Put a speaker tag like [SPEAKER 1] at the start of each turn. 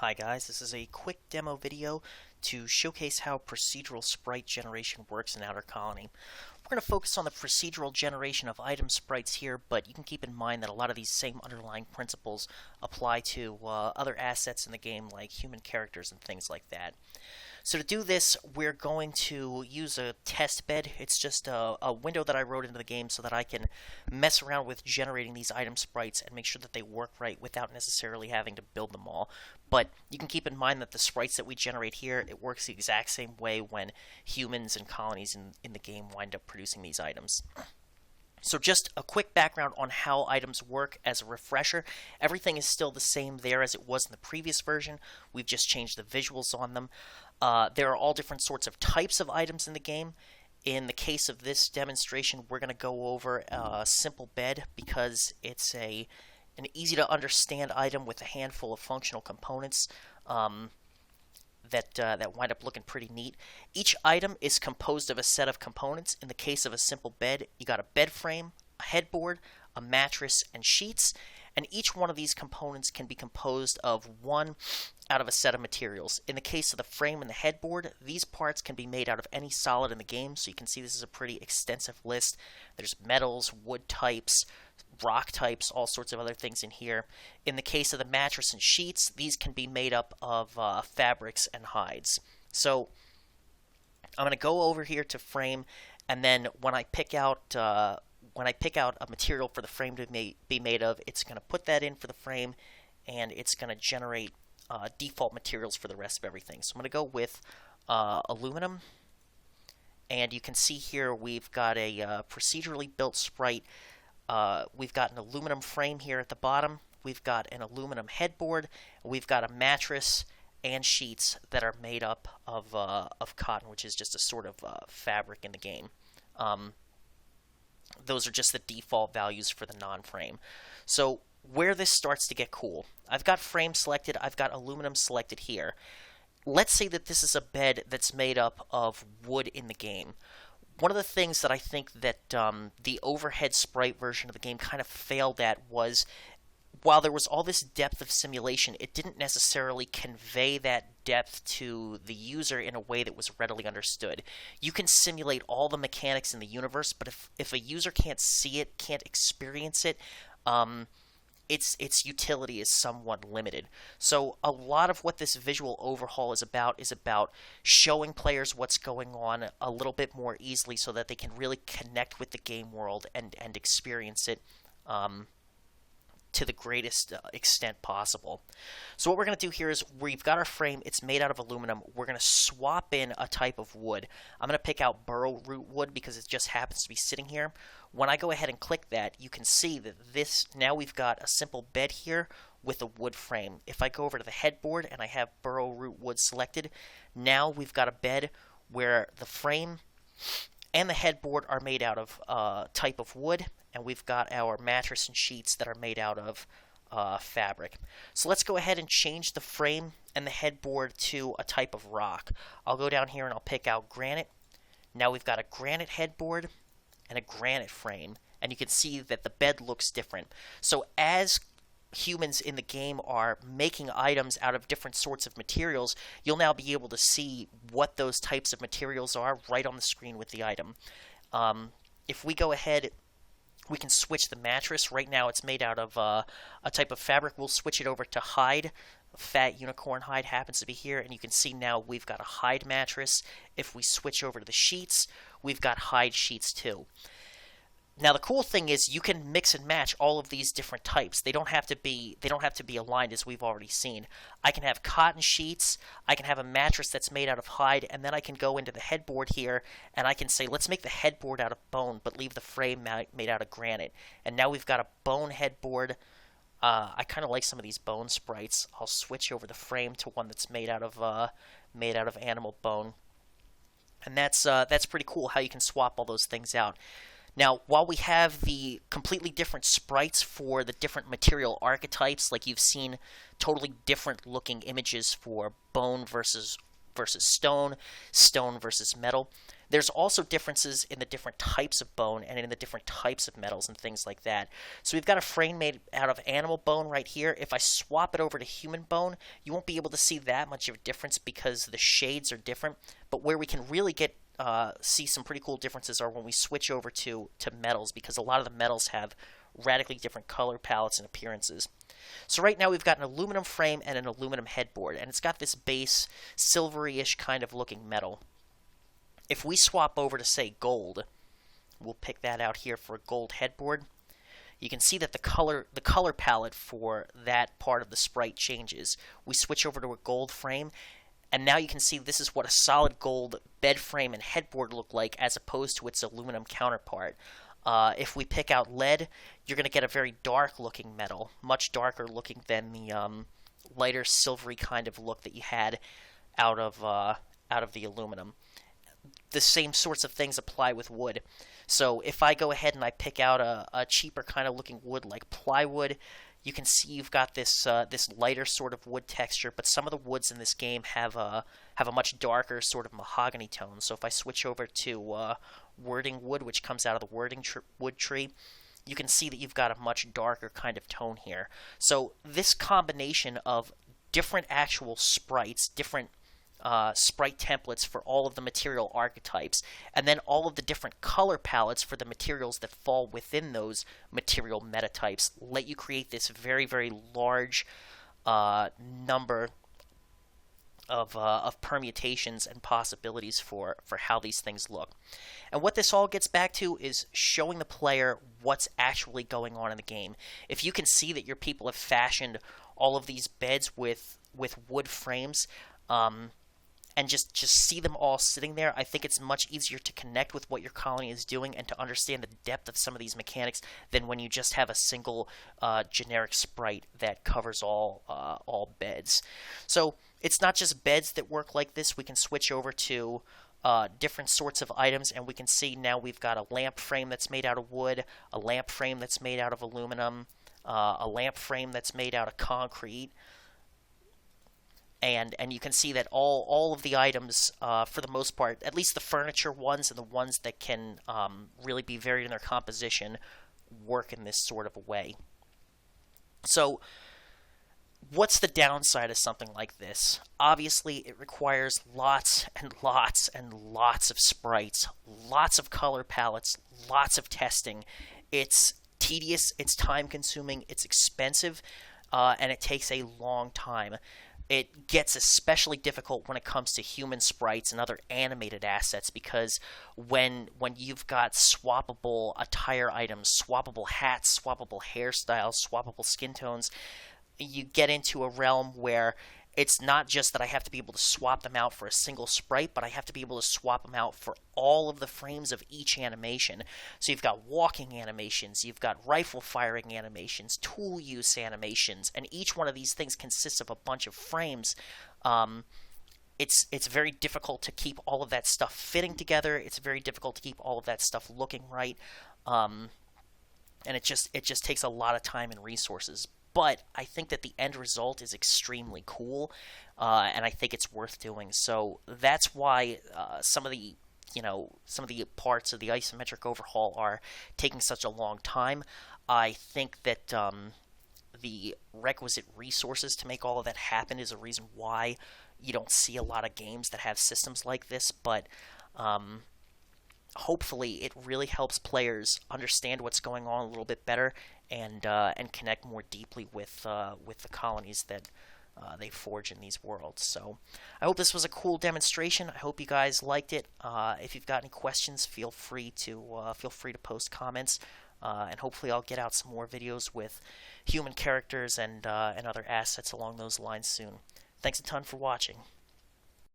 [SPEAKER 1] Hi guys, this is a quick demo video to showcase how procedural sprite generation works in Outer Colony. We're going to focus on the procedural generation of item sprites here, but you can keep in mind that a lot of these same underlying principles apply to other assets in the game like human characters and things like that. So to do this, we're going to use a test bed. It's just a window that I wrote into the game so that I can mess around with generating these item sprites and make sure that they work right without necessarily having to build them all. But you can keep in mind that the sprites that we generate here, it works the exact same way when humans and colonies in the game wind up producing these items. So just a quick background on how items work as a refresher. Everything is still the same there as it was in the previous version. We've just changed the visuals on them. There are all different sorts of types of items in the game. In the case of this demonstration, we're going to go over a simple bed because it's an easy to understand item with a handful of functional components that wind up looking pretty neat. Each item is composed of a set of components. In the case of a simple bed, you got a bed frame, a headboard, a mattress, and sheets. And each one of these components can be composed of one out of a set of materials. In the case of the frame and the headboard, these parts can be made out of any solid in the game, so you can see this is a pretty extensive list. There's metals, wood types, rock types, all sorts of other things in here. In the case of the mattress and sheets, these can be made up of fabrics and hides. So I'm going to go over here to frame, and then when I pick out a material for the frame to be made of, it's going to put that in for the frame, and it's going to generate default materials for the rest of everything. So I'm going to go with aluminum, and you can see here we've got a procedurally built sprite. We've got an aluminum frame here at the bottom. We've got an aluminum headboard. We've got a mattress and sheets that are made up of cotton, which is just a sort of fabric in the game. Those are just the default values for the non-frame. So where this starts to get cool, I've got frame selected, I've got aluminum selected here. Let's say that this is a bed that's made up of wood in the game. One of the things that I think that the overhead sprite version of the game kind of failed at was, while there was all this depth of simulation, it didn't necessarily convey that depth to the user in a way that was readily understood. You can simulate all the mechanics in the universe, but if a user can't see it, can't experience it, its utility is somewhat limited. So a lot of what this visual overhaul is about showing players what's going on a little bit more easily so that they can really connect with the game world and experience it to the greatest extent possible. So what we're going to do here is we've got our frame. It's made out of aluminum. We're going to swap in a type of wood. I'm going to pick out burrow root wood because it just happens to be sitting here. When I go ahead and click that, you can see that now we've got a simple bed here with a wood frame. If I go over to the headboard and I have burrow root wood selected, now we've got a bed where the frame and the headboard are made out of type of wood, and we've got our mattress and sheets that are made out of fabric. So let's go ahead and change the frame and the headboard to a type of rock. I'll go down here and I'll pick out granite. Now we've got a granite headboard and a granite frame, and you can see that the bed looks different. So as humans in the game are making items out of different sorts of materials, you'll now be able to see what those types of materials are right on the screen with the item. If we go ahead, we can switch the mattress. Right now it's made out of a type of fabric. We'll switch it over to hide. Fat unicorn hide happens to be here, and you can see now we've got a hide mattress. If we switch over to the sheets, we've got hide sheets too. Now the cool thing is you can mix and match all of these different types. They don't have to be aligned, as we've already seen. I can have cotton sheets, I can have a mattress that's made out of hide, and then I can go into the headboard here and I can say let's make the headboard out of bone but leave the frame made out of granite. And now we've got a bone headboard. I kind of like some of these bone sprites. I'll switch over the frame to one that's made out of animal bone. And that's pretty cool how you can swap all those things out. Now, while we have the completely different sprites for the different material archetypes, like you've seen totally different looking images for bone versus versus stone, stone versus metal. There's also differences in the different types of bone and in the different types of metals and things like that. So we've got a frame made out of animal bone right here. If I swap it over to human bone, you won't be able to see that much of a difference because the shades are different. But where we can really get see some pretty cool differences are when we switch over to metals, because a lot of the metals have radically different color palettes and appearances. So right now we've got an aluminum frame and an aluminum headboard, and it's got this base silvery-ish kind of looking metal. If we swap over to, say, gold, we'll pick that out here for a gold headboard, you can see that the color palette for that part of the sprite changes. We switch over to a gold frame, and now you can see this is what a solid gold bed frame and headboard look like as opposed to its aluminum counterpart. If we pick out lead, you're going to get a very dark looking metal, much darker looking than the lighter silvery kind of look that you had out of the aluminum. The same sorts of things apply with wood. So if I go ahead and I pick out a cheaper kind of looking wood like plywood, you can see you've got this lighter sort of wood texture, but some of the woods in this game have a much darker sort of mahogany tone. So if I switch over to wording wood, which comes out of the wood tree, you can see that you've got a much darker kind of tone here. So this combination of different actual sprites, different sprite templates for all of the material archetypes, and then all of the different color palettes for the materials that fall within those material metatypes let you create this very, very large number of permutations and possibilities for how these things look. And what this all gets back to is showing the player what's actually going on in the game. If you can see that your people have fashioned all of these beds with wood frames, and just see them all sitting there, I think it's much easier to connect with what your colony is doing and to understand the depth of some of these mechanics than when you just have a single generic sprite that covers all beds. So it's not just beds that work like this. We can switch over to different sorts of items, and we can see now we've got a lamp frame that's made out of wood, a lamp frame that's made out of aluminum, a lamp frame that's made out of concrete. And you can see that all of the items, for the most part, at least the furniture ones and the ones that can really be varied in their composition, work in this sort of a way. So what's the downside of something like this? Obviously, it requires lots and lots and lots of sprites, lots of color palettes, lots of testing. It's tedious, it's time-consuming, it's expensive, and it takes a long time. It gets especially difficult when it comes to human sprites and other animated assets, because when you've got swappable attire items, swappable hats, swappable hairstyles, swappable skin tones, you get into a realm where it's not just that I have to be able to swap them out for a single sprite, but I have to be able to swap them out for all of the frames of each animation. So you've got walking animations, you've got rifle firing animations, tool use animations, and each one of these things consists of a bunch of frames. It's very difficult to keep all of that stuff fitting together. It's very difficult to keep all of that stuff looking right, and it just takes a lot of time and resources. But I think that the end result is extremely cool, and I think it's worth doing. So that's why some of the parts of the isometric overhaul are taking such a long time. I think that the requisite resources to make all of that happen is a reason why you don't see a lot of games that have systems like this. But hopefully it really helps players understand what's going on a little bit better and connect more deeply with the colonies that they forge in these worlds. So I hope this was a cool demonstration. I hope you guys liked it. If you've got any questions, feel free to post comments, and hopefully I'll get out some more videos with human characters and other assets along those lines soon. Thanks a ton for watching.